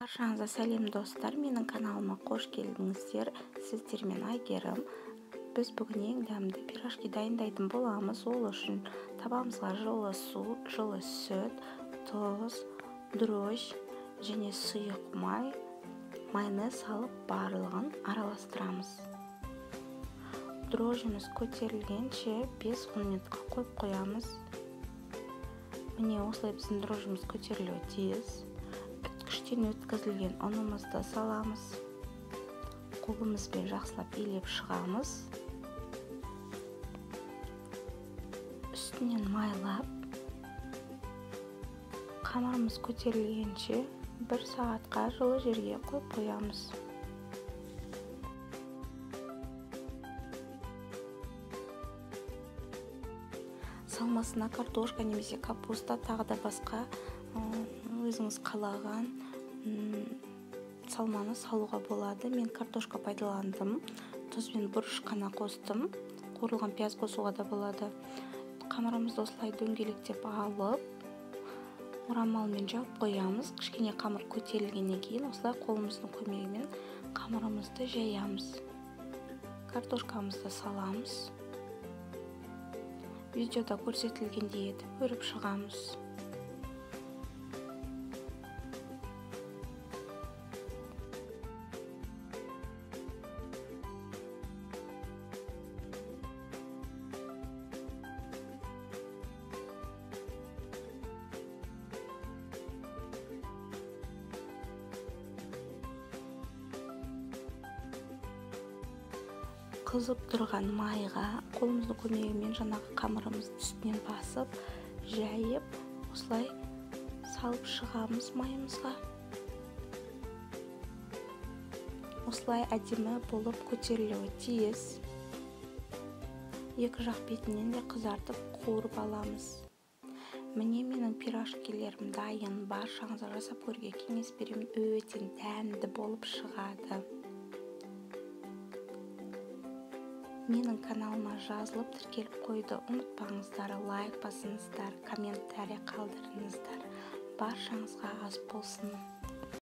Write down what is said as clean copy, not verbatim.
Баршаңызға сәлем достар, менің каналыма қош келдіңіздер. Сіздермен Айгерім. Біз бүгін ең дәмді пирожки дайындайтын боламыз. Ол үшін табамызға жылы су, жылы сүт, тұз, дрожж және сұйық май, майонез салып барлығын араластырамыз. Дрожжымыз көтерілгенше 5-10 минутқа қойып қоямыз. Міне осылай біздің дрожжымыз көтерілуі тиіс. Үткіштен өткізілген ұнымызды саламыз. Қолымызбен жақсылап илеп шығамыз. Үстінен майлап, қамырымыз көтерілгенше 1 сағатқа жылы жерге қойып қоямыз. Салмасына картошка немесе капуста, тағы да басқа өзіңіз қалаған салманы салуға болады. Мен картошка пайдаландым. Тұз бен бұрыш қана қостым. Қуырылған пияз қосуға да болады. Қамырымызды осылай дөңгелектеп алып, орамалмен жауып қоямыз. Кішкене қамыр көтерілгеннен кейін осылай қолымыздың көмегімен қамырымызды жаямыз. Картошкамызды саламыз. Видеода көрсетілгендей етіп өріп шығамыз. Қызып тұрған майға қолымыздың көмегімен жаңағы қамырымызды үстінен басып, жайып, осылай салып шығамыз майымызға. Осылай әдемі болып көтерілуі тиіс. Екі жақ бетінен де қызартып қуырып аламыз. Міне менің пирожкилерім дайын. Баршаңызға жасап көруге кеңес беремін. Өте дәмді болып шығады. Менің каналыма жазылып тіркеліп қойды ұмытпаңыздар, лайк басыңыздар, комментарий қалдырыңыздар. Баршаңызға ас болсын.